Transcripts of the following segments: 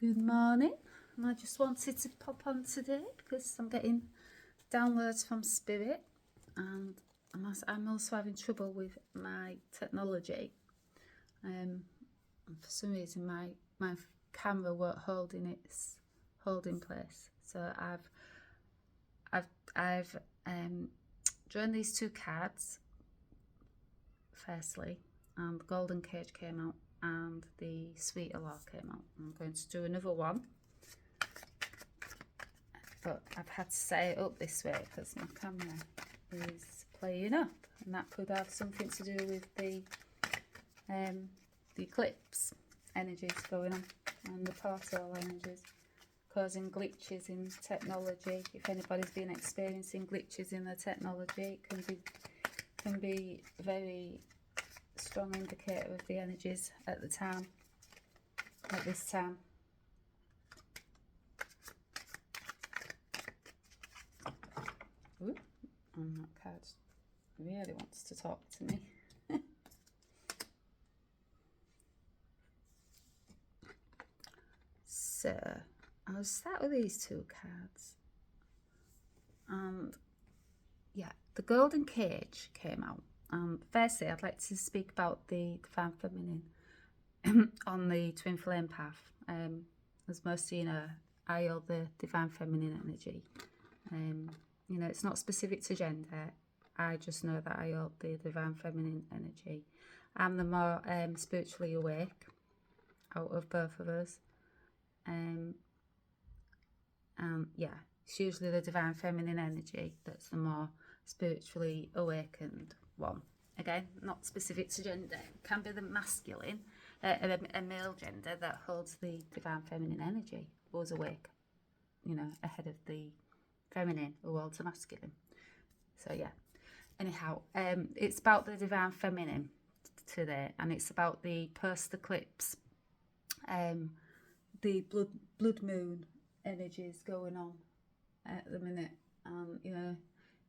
Good morning, and I just wanted to pop on today because I'm getting downloads from Spirit, and I'm also having trouble with my technology. And for some reason my camera won't hold in its holding place. So I've drawn these two cards firstly, and the Golden Cage came out and the Sweet Allure came out. I'm going to do another one, but I've had to set it up this way because my camera is playing up, and that could have something to do with the eclipse energies going on and the portal energies causing glitches in technology. If anybody's been experiencing glitches in the technology, it can be very strong indicator of the energies at this time. Ooh, and that card really wants to talk to me. So I'll start with these two cards, and yeah, the Golden Cage came out. Firstly, I'd like to speak about the Divine Feminine on the Twinflame path. As most of you know, I hold the Divine Feminine energy. You know, it's not specific to gender. I just know that I hold the Divine Feminine energy. I'm the more spiritually awake out of both of us. Yeah, it's usually the Divine Feminine energy that's the more spiritually awakened one. Again, not specific to gender. It can be the masculine, a male gender that holds the Divine Feminine energy, was awake, you know, ahead of the feminine who holds the masculine. So yeah, anyhow, it's about the Divine Feminine today, and it's about the post-eclipse, the blood moon energies going on at the minute. You know,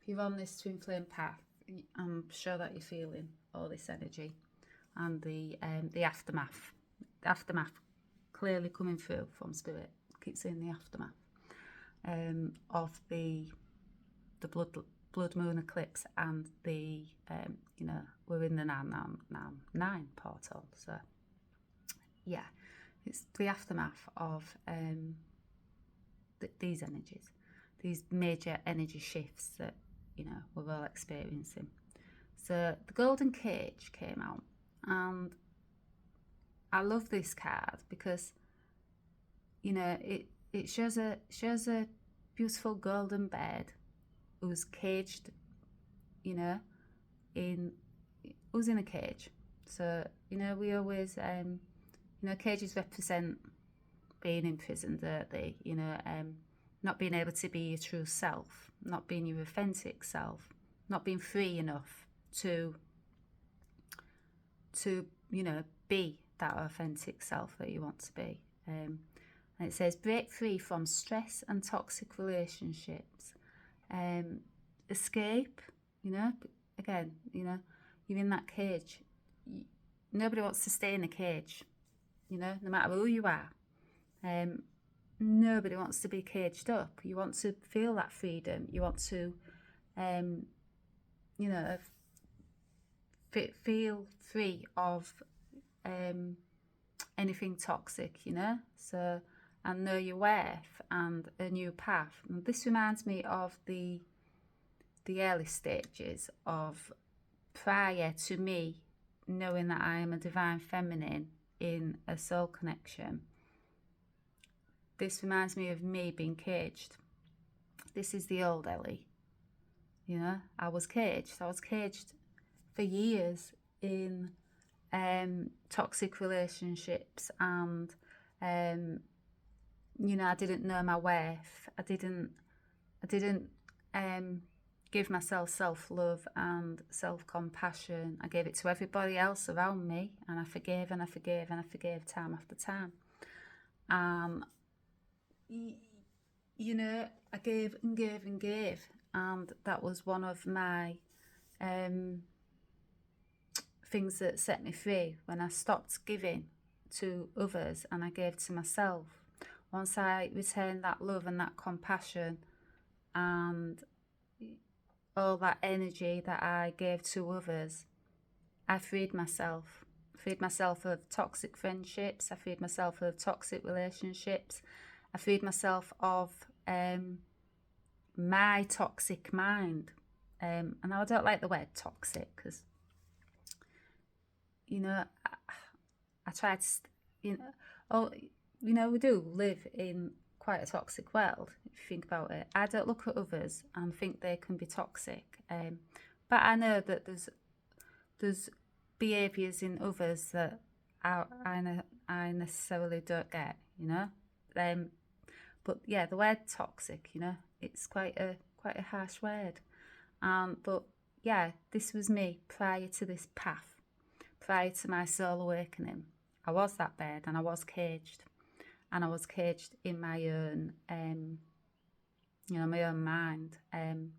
if you're on this Twinflame path, I'm sure that you're feeling all this energy and the aftermath. The aftermath clearly coming through from Spirit. Keep saying the aftermath of the blood moon eclipse, and the you know, we're in the 9 portal. So yeah, it's the aftermath of these energies, these major energy shifts that, you know, we're all experiencing. So the Golden Cage came out, and I love this card because, you know, it shows a beautiful golden bird who's caged, you know, who's in a cage. So, you know, we always you know, cages represent being imprisoned, don't they? You know, not being able to be your true self, not being your authentic self, not being free enough to you know, be that authentic self that you want to be. And it says break free from stress and toxic relationships, escape. You know, again, you know, you're in that cage. Nobody wants to stay in a cage, you know, no matter who you are. Nobody wants to be caged up. You want to feel that freedom. You want to, you know, feel free of anything toxic, you know. So, and know your worth and a new path. And this reminds me of the early stages of prior to me knowing that I am a Divine Feminine in a soul connection. This reminds me of me being caged. This is the old Ellie. You know, I was caged. I was caged for years in toxic relationships, and you know, I didn't know my worth. I didn't give myself self-love and self-compassion. I gave it to everybody else around me, and I forgave and I forgave and I forgave time after time. You know, I gave and gave and gave, and that was one of my things that set me free, when I stopped giving to others and I gave to myself. once I returned that love and that compassion and all that energy that I gave to others, I freed myself. Freed myself of toxic friendships. I freed myself of toxic relationships. I freed myself of my toxic mind. And I don't like the word toxic because, you know, I try to, we do live in quite a toxic world, if you think about it. I don't look at others and think they can be toxic. But I know that there's behaviours in others that I necessarily don't get, but yeah, the word toxic, it's quite a harsh word. But yeah, this was me prior to this path, prior to my soul awakening. I was that bad, and I was caged, in my own, my own mind, and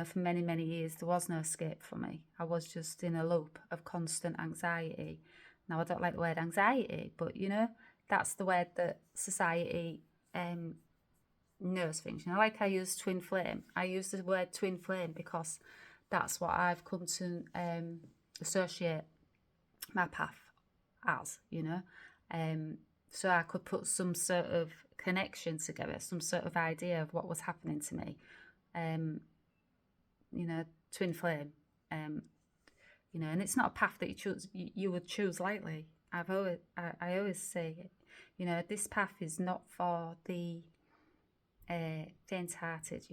for many, many years, there was no escape for me. I was just in a loop of constant anxiety. Now, I don't like the word anxiety, but, that's the word that society knows things. Like I use Twinflame. I use the word Twinflame because that's what I've come to associate my path as, So I could put some sort of connection together, some sort of idea of what was happening to me. Twin flame, and it's not a path that you would choose lightly. I always say, this path is not for the faint-hearted,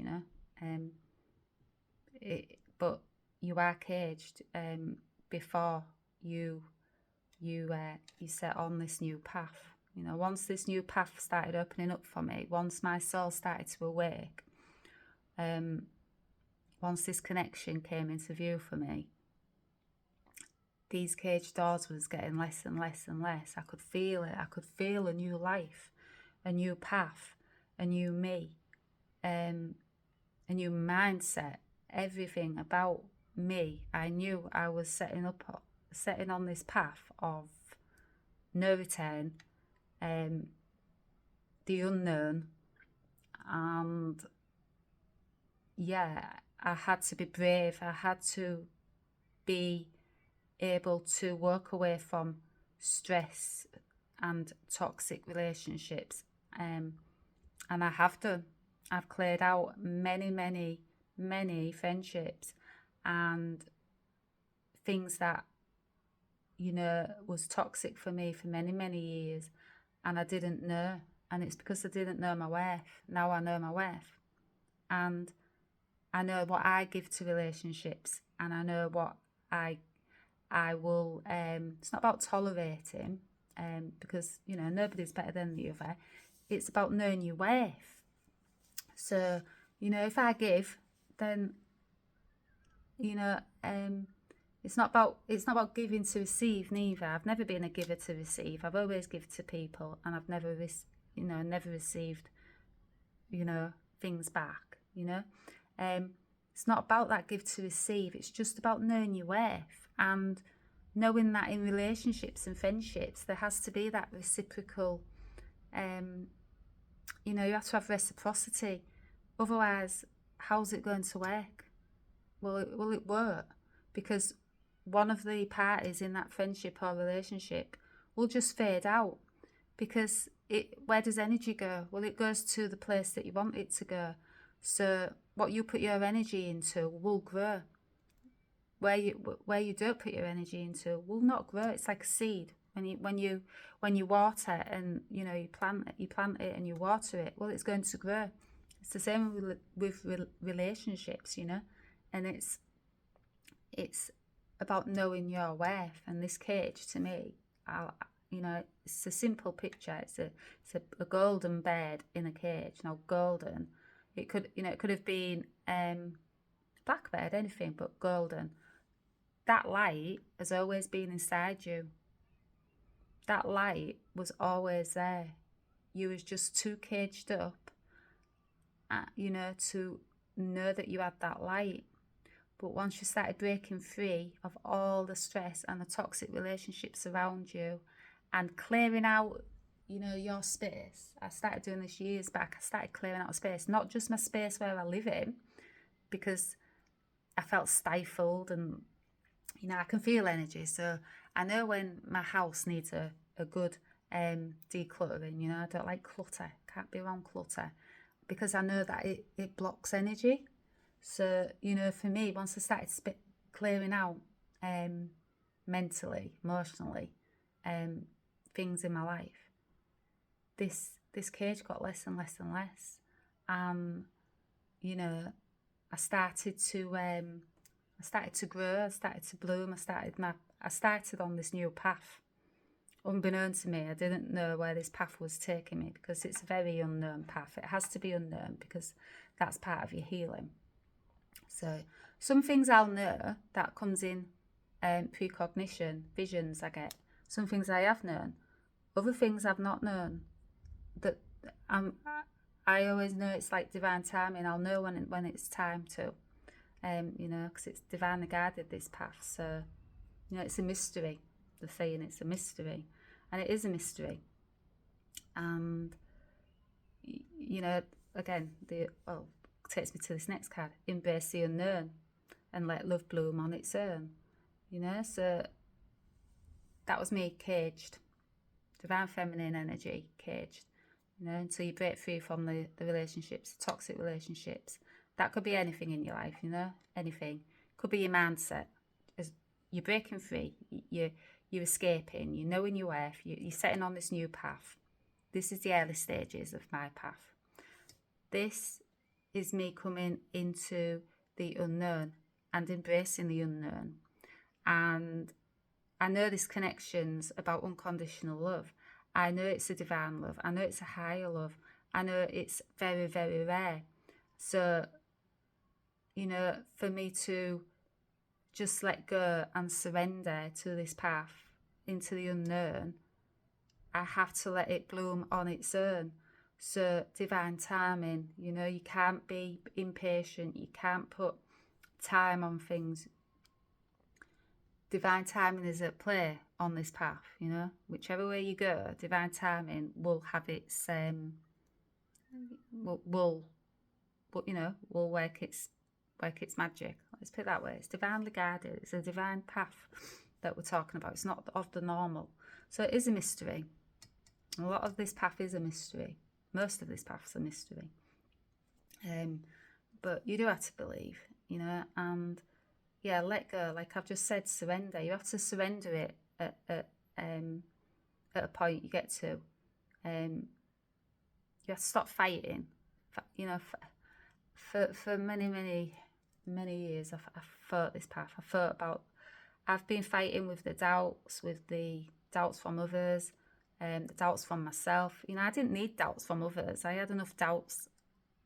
but you are caged before you set on this new path. Once this new path started opening up for me, once my soul started to awake, once this connection came into view for me, these cage doors was getting less and less and less. I could feel it. I could feel a new life, a new path, a new me, a new mindset. Everything about me, I knew I was setting on this path of no return, the unknown, and yeah, I had to be brave. I had to be able to walk away from stress and toxic relationships, and I have done. I've cleared out many, many, many friendships and things that was toxic for me for many, many years, and I didn't know. And it's because I didn't know my worth. Now I know my worth, and I know what I give to relationships, and I know what I will. It's not about tolerating, because nobody's better than the other. It's about knowing your worth. So if I give, then it's not about giving to receive neither. I've never been a giver to receive. I've always given to people, and I've never never received things back. It's not about that give to receive. It's just about knowing your worth and knowing that in relationships and friendships there has to be that reciprocal. You have to have reciprocity. Otherwise, how's it going to work? Well, it won't, because one of the parties in that friendship or relationship will just fade out, because where does energy go? Well, it goes to the place that you want it to go. So what you put your energy into will grow. Where you don't put your energy into will not grow. It's like a seed. When you water and you plant it and you water it, well, it's going to grow. It's the same with relationships, and it's about knowing your worth. And this cage, to me, it's a simple picture. It's a golden bird in a cage. Now, golden, it could have been blackbird, anything but golden. That light has always been inside you. That light was always there. You was just too caged up, to know that you had that light. But once you started breaking free of all the stress and the toxic relationships around you, and clearing out you know, your space. I started doing this years back. I started clearing out space, not just my space where I live in, because I felt stifled, and you know, I can feel energy. So I know when my house needs a good decluttering. You know, I don't like clutter. Can't be around clutter, because I know that it blocks energy. So, you know, for me, once I started clearing out mentally, emotionally, things in my life, this cage got less and less and less. You know, I started to grow, I started to bloom, I started on this new path. Unbeknown to me, I didn't know where this path was taking me, because it's a very unknown path. It has to be unknown, because that's part of your healing. So some things I'll know, that comes in precognition, visions I get. Some things I have known, other things I've not known. That I always know it's like divine timing. I'll know when it's time to, you know, because it's divinely guided, this path. So, you know, it's a mystery. The saying, it's a mystery, and it is a mystery. And you know, again, takes me to this next card: embrace the unknown and let love bloom on its own. You know, so that was me caged, divine feminine energy caged. You know, until you break free from the relationships, the toxic relationships. That could be anything in your life, you know, anything. Could be your mindset. As you're breaking free, you're escaping, you're knowing your worth, you're setting on this new path. This is the early stages of my path. This is me coming into the unknown and embracing the unknown. And I know this connection's about unconditional love. I know it's a divine love. I know it's a higher love. I know it's very, very rare. So, you know, for me to just let go and surrender to this path into the unknown, I have to let it bloom on its own. So divine timing, you know, you can't be impatient. You can't put time on things. Divine timing is at play on this path, you know. Whichever way you go, divine timing will have its will work its magic. Let's put it that way. It's divinely guided. It's a divine path that we're talking about. It's not of the normal. So it is a mystery. A lot of this path is a mystery. Most of this path's a mystery. But you do have to believe, you know, and yeah, let go. Like I've just said, surrender. You have to surrender it at a point you get to. You have to stop fighting. You know, for many years, I've fought this path. I've been fighting with the doubts from others, the doubts from myself. You know, I didn't need doubts from others. I had enough doubts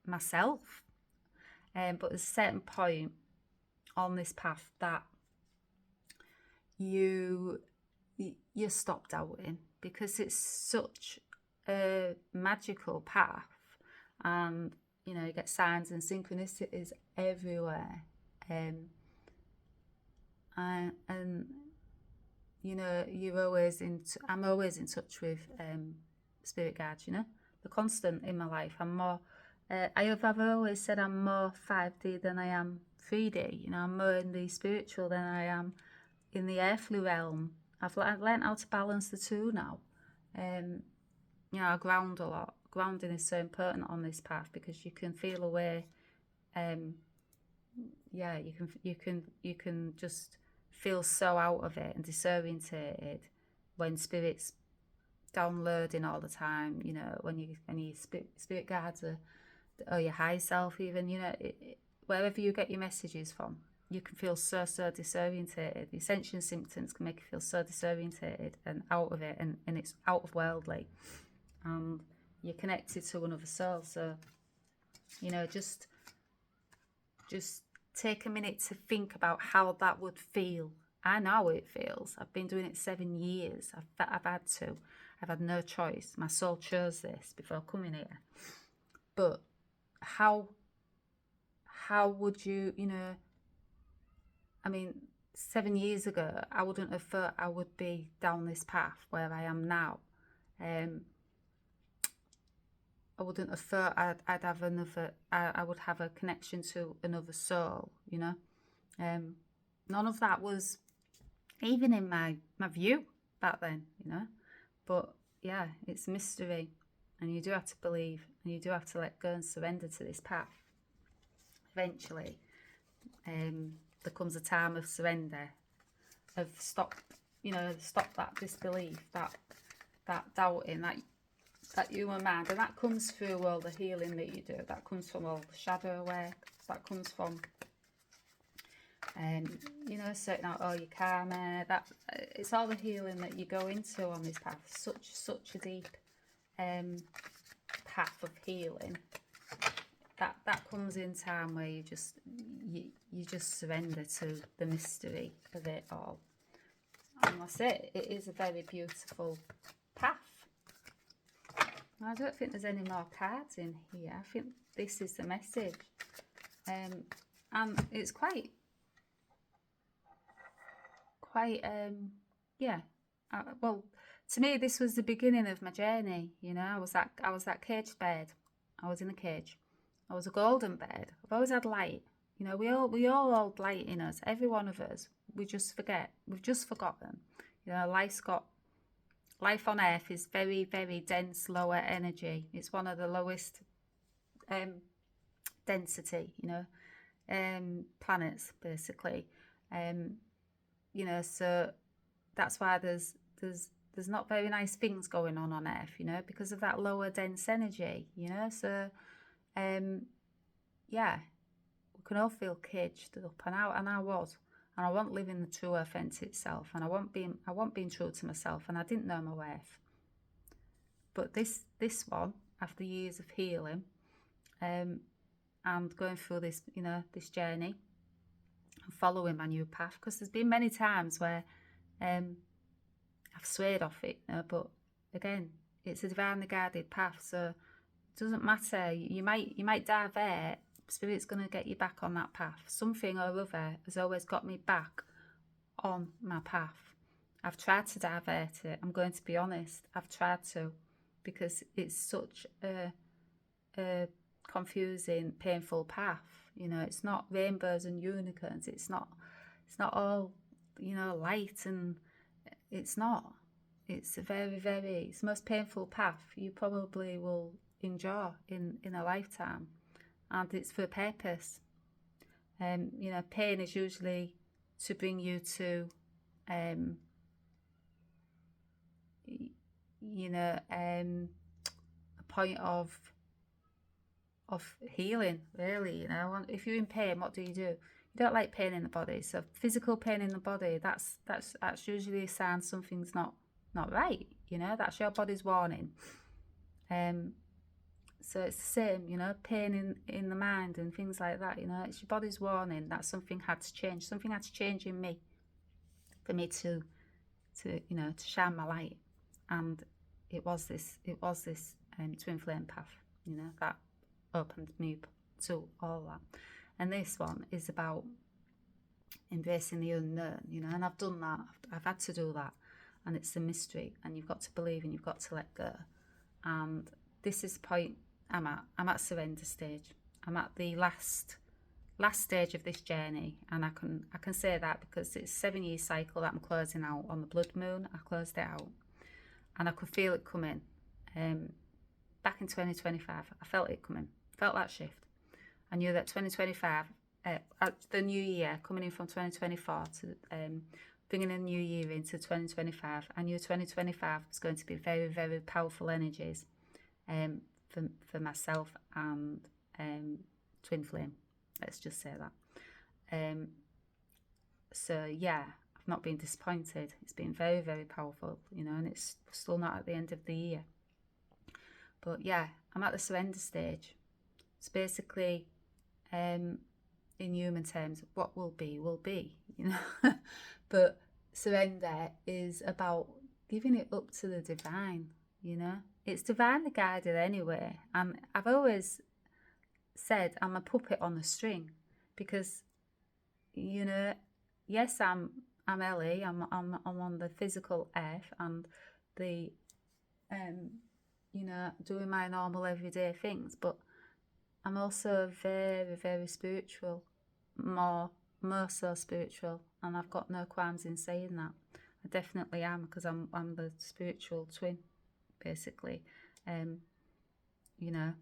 myself. But there's a certain point on this path that you stop doubting, because it's such a magical path, and you know, you get signs and synchronicities everywhere, and you know, I'm always in touch with spirit guides. You know, the constant in my life. I'm more. I've always said I'm more 5D than I am 3D. You know, I'm more in the spiritual than I am in the earthly realm. I've learned how to balance the two now. You know, I ground a lot. Grounding is so important on this path, because you can feel a way. You can just feel so out of it and disorientated when spirit's downloading all the time. You know, when you spirit guides or your high self, even, you know, wherever you get your messages from, you can feel so disorientated. The ascension symptoms can make you feel so disorientated and out of it, and it's out of worldly, and you're connected to another soul. So, you know, just take a minute to think about how that would feel. I know how it feels. I've been doing it 7 years. I've had no choice. My soul chose this before coming here. But how would you, you know, I mean, 7 years ago, I wouldn't have thought I would be down this path where I am now. I wouldn't have thought I'd have another, I would have a connection to another soul, you know. None of that was even in my view back then, you know. But yeah, it's mystery, and you do have to believe, and you do have to let go and surrender to this path. Eventually, there comes a time of surrender, of stop that disbelief, that doubting, that you are mad, and that comes through all the healing that you do. That comes from all the shadow work. That comes from, you know, sorting out all your karma. That it's all the healing that you go into on this path. Such a deep path of healing. That comes in time where you just surrender to the mystery of it all. And that's it. It is a very beautiful path. I don't think there's any more cards in here. I think this is the message. And it's quite yeah. Well, to me, this was the beginning of my journey. You know, I was that caged bird. I was in a cage. I was a golden bird. I've always had light. You know, we all hold light in us. Every one of us. We just forget. We've just forgotten. You know, life on Earth is very, very dense, lower energy. It's one of the lowest density, you know, planets basically. You know, so that's why there's not very nice things going on Earth, you know, because of that lower dense energy, you know. So yeah, we can all feel caged up, and I was, and I wasn't living the true authentic self, and I wasn't being true to myself, and I didn't know my worth. But this one, after years of healing, and going through this, you know, this journey, and following my new path, because there's been many times where I've swayed off it, you know, but again, it's a divinely guided path, so it doesn't matter. You might divert. Spirit's going to get you back on that path. Something or other has always got me back on my path. I've tried to divert it. I'm going to be honest. I've tried to, because it's such a confusing, painful path. You know, it's not rainbows and unicorns. It's not all, you know, light, and it's not. It's a very, very, it's the most painful path you probably will endure in a lifetime. And it's for a purpose. You know, pain is usually to bring you to, you know, a point of healing, really. You know, if you're in pain, what do? You don't like pain in the body. So physical pain in the body, that's usually a sign something's not right. You know, that's your body's warning. So it's the same, you know, pain in the mind and things like that, you know, it's your body's warning that something had to change. Something had to change in me for me to you know, to shine my light. And it was this twin flame path, you know, that opened me up to all that. And this one is about embracing the unknown, you know, and I've done that. I've had to do that. And it's a mystery, and you've got to believe, and you've got to let go. And this is the point I'm at surrender stage. I'm at the last stage of this journey, and I can say that because it's a 7-year cycle that I'm closing out on the blood moon. I closed it out, and I could feel it coming. Back in 2025, I felt it coming. Felt that shift. I knew that 2025, the new year coming in from 2024 to bringing a new year into 2025. I knew 2025 was going to be very, very powerful energies. For myself and Twinflame, let's just say that. So yeah, I've not been disappointed. It's been very, very powerful, you know, and it's still not at the end of the year. But yeah, I'm at the surrender stage. It's basically, in human terms, what will be, you know. But surrender is about giving it up to the divine, you know. It's divinely guided anyway. And I've always said I'm a puppet on a string, because, you know, yes, I'm Ellie. I'm on the physical earth, and the you know, doing my normal everyday things, but I'm also very, very spiritual, more so spiritual, and I've got no qualms in saying that. I definitely am, because I'm the spiritual twin, basically. You know,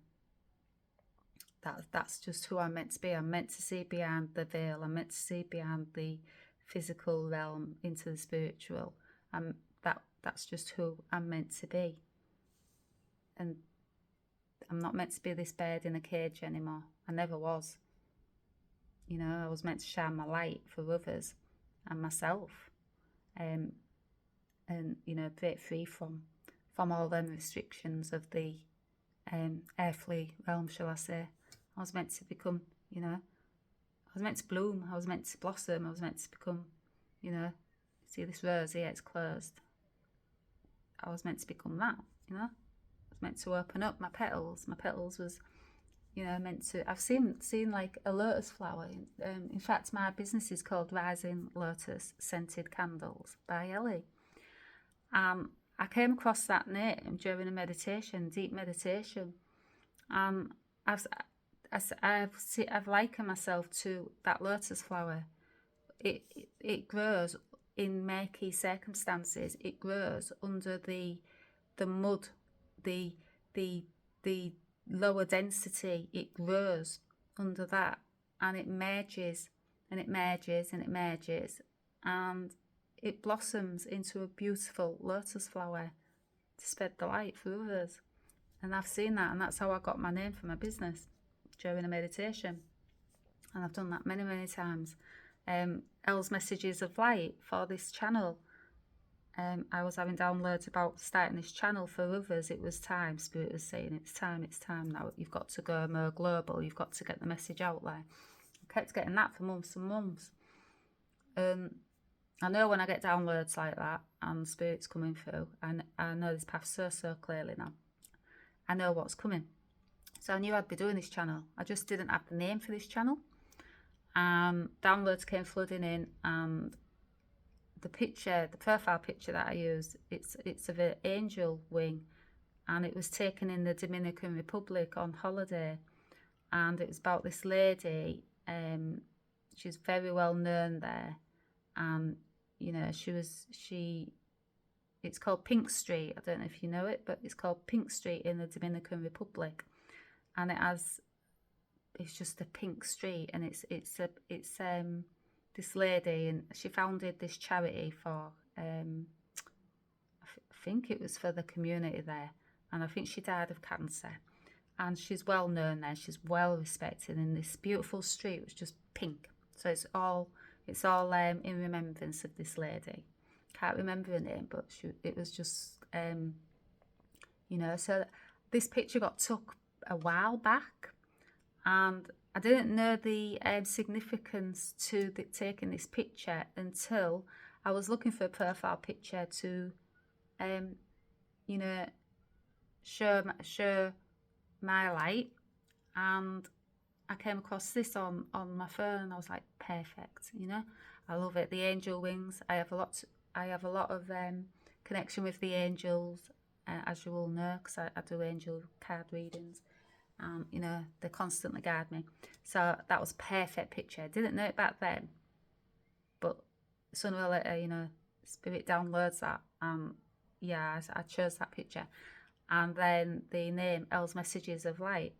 that's just who I'm meant to be. I'm meant to see beyond the veil. I'm meant to see beyond the physical realm into the spiritual. That's just who I'm meant to be. And I'm not meant to be this bird in a cage anymore. I never was. You know, I was meant to shine my light for others and myself, and you know, break free from all them restrictions of the earthly realm, shall I say. I was meant to become, you know, I was meant to bloom. I was meant to blossom. I was meant to become, you know, see this rose here, it's closed. I was meant to become that, you know. I was meant to open up my petals. My petals was, you know, meant to. I've seen like a lotus flower. In fact, my business is called Rising Lotus Scented Candles by Ellie. I came across that name during a meditation, deep meditation. I've likened myself to that lotus flower. It grows in murky circumstances. It grows under the mud, the lower density. It grows under that, and it merges, and it merges, and it merges, and it blossoms into a beautiful lotus flower to spread the light for others. And I've seen that, and that's how I got my name for my business, during a meditation. And I've done that many, many times. Elle's messages of light for this channel. I was having downloads about starting this channel for others. It was time. Spirit was saying, it's time now. You've got to go more global. You've got to get the message out there. I kept getting that for months and months. I know when I get downloads like that and Spirit's coming through, and I know this path so clearly now. I know what's coming. So I knew I'd be doing this channel. I just didn't have the name for this channel. Downloads came flooding in, and the profile picture that I used, it's of an angel wing, and it was taken in the Dominican Republic on holiday, and it was about this lady. She's very well known there, and you know, it's called Pink Street. I don't know if you know it, but it's called Pink Street in the Dominican Republic, and it's just a pink street, and it's this lady, and she founded this charity for I think it was for the community there, and I think she died of cancer, and she's well known there. She's well respected, and this beautiful street was just pink. So it's all in remembrance of this lady. Can't remember her name, but it was just you know. So this picture got took a while back, and I didn't know the significance to taking this picture until I was looking for a profile picture to, you know, show my light, and I came across this on my phone, and I was like, perfect, you know. I love it. The angel wings. I have a lot of connection with the angels, as you all know, because I do angel card readings. You know, they constantly guide me. So that was a perfect picture. I didn't know it back then, but sooner or later, you know, Spirit downloads that. Yeah, I chose that picture. And then the name, Elle's Messages of Light.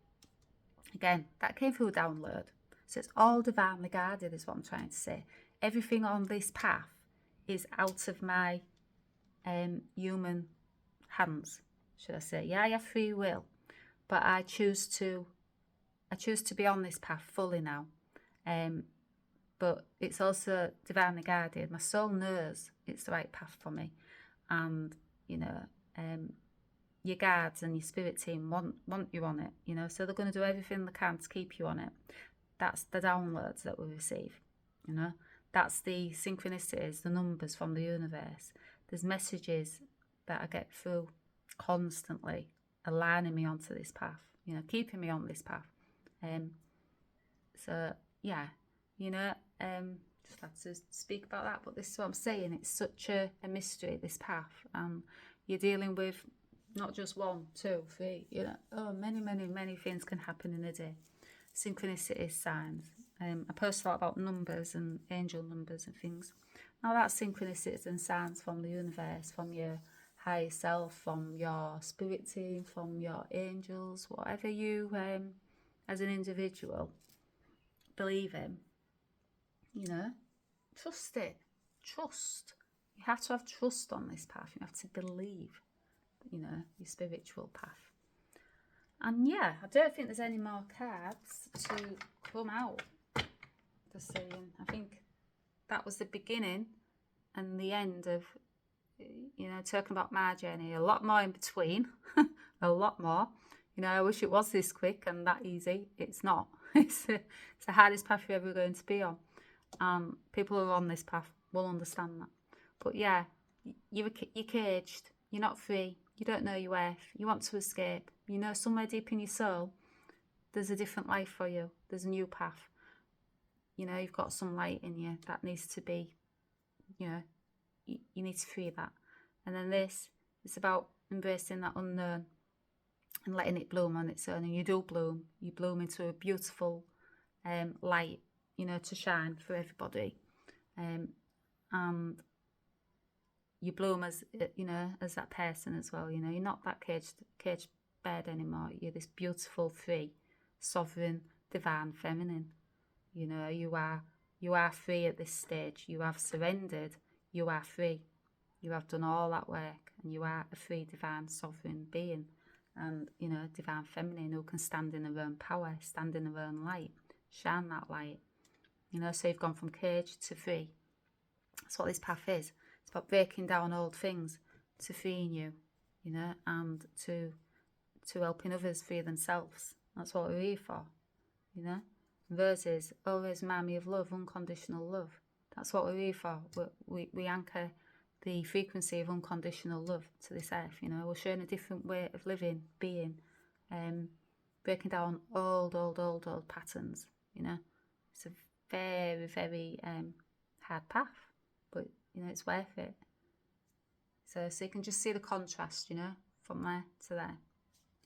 Again, that came through a download. So it's all divinely guided, is what I'm trying to say. Everything on this path is out of my human hands, should I say. Yeah, I have free will, but I choose to be on this path fully now. But it's also divinely guided. My soul knows it's the right path for me, and you know, your guards and your spirit team want you on it. You know, so they're going to do everything they can to keep you on it. That's the downloads that we receive. You know, that's the synchronicities, the numbers from the universe. There's messages that I get through constantly, aligning me onto this path. You know, keeping me on this path. So yeah, you know, just had to speak about that. But this is what I'm saying. It's such a mystery, this path. You're dealing with, not just 1, 2, 3, you know, oh, many things can happen in a day. Synchronicity signs. I post a lot about numbers and angel numbers and things. Now that's synchronicities and signs from the universe, from your higher self, from your spirit team, from your angels, whatever you, as an individual, believe in. You know, trust it. Trust. You have to have trust on this path. You have to believe, you know, your spiritual path. And yeah, I don't think there's any more cards to come out. Just saying, I think that was the beginning and the end of, you know, talking about my journey. A lot more in between, a lot more. You know, I wish it was this quick and that easy. It's not. It's the hardest path you're ever going to be on. People who are on this path will understand that. But yeah, you're caged. You're not free. You don't know your worth. You want to escape. You know somewhere deep in your soul, there's a different life for you. There's a new path. You know, you've got some light in you that needs to be, you know, you need to free that. And then this, it's about embracing that unknown and letting it bloom on its own. And you do bloom. You bloom into a beautiful light, you know, to shine for everybody. And you bloom as, you know, as that person as well. You know, you're not that caged bird anymore. You're this beautiful, free, sovereign, divine feminine. You know, you are free at this stage. You have surrendered. You are free. You have done all that work, and you are a free, divine, sovereign being. And, you know, divine feminine who can stand in her own power, stand in her own light, shine that light. You know, so you've gone from cage to free. That's what this path is. It's about breaking down old things to freeing you, you know, and to helping others free themselves. That's what we're here for, you know. Verses always remind me of love, unconditional love. That's what we're here for. We anchor the frequency of unconditional love to this earth, you know. We're showing a different way of living, being, breaking down old patterns, you know. It's a very hard path, but, you know, it's worth it. So you can just see the contrast, you know, from there to there.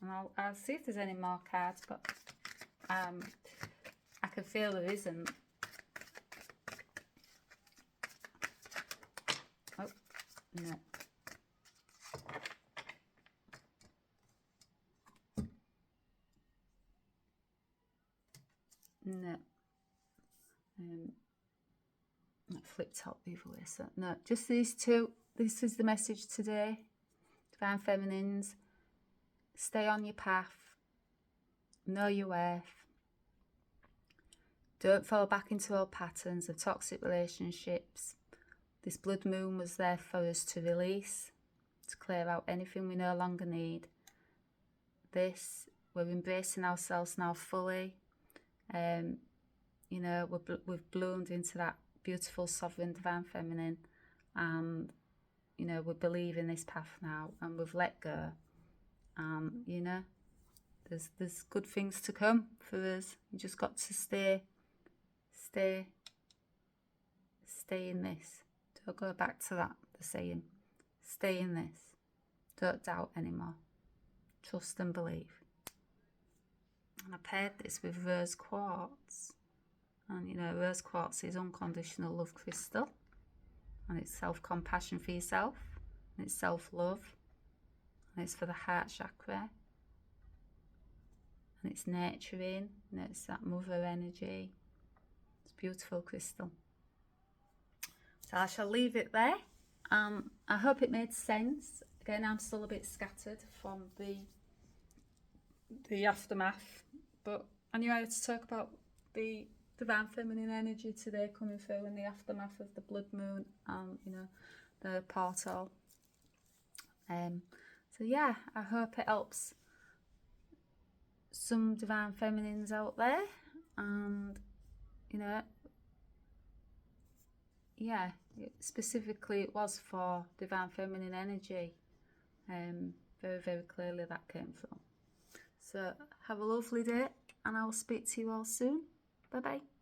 And I'll see if there's any more cards, but I can feel there isn't. Oh, no. No. That flipped out the other way, so no, just these two. This is the message today. Divine Feminines, stay on your path. Know your worth. Don't fall back into old patterns of toxic relationships. This blood moon was there for us to release, to clear out anything we no longer need. We're embracing ourselves now fully. You know, we've bloomed into that beautiful, sovereign, divine feminine, and, you know, we believe in this path now, and we've let go. You know, there's good things to come for us. You just got to stay in this. Don't go back to that, the saying. Stay in this. Don't doubt anymore. Trust and believe. And I paired this with rose quartz. And, you know, rose quartz is unconditional love crystal. And it's self-compassion for yourself. And it's self-love. And it's for the heart chakra. And it's nurturing. And it's that mother energy. It's a beautiful crystal. So I shall leave it there. I hope it made sense. Again, I'm still a bit scattered from the aftermath. But I knew I had to talk about the divine feminine energy today coming through in the aftermath of the blood moon and, you know, the portal. So yeah, I hope it helps some divine feminines out there, and, you know, yeah, specifically it was for divine feminine energy. Very clearly that came from. So have a lovely day, and I will speak to you all soon. Bye bye.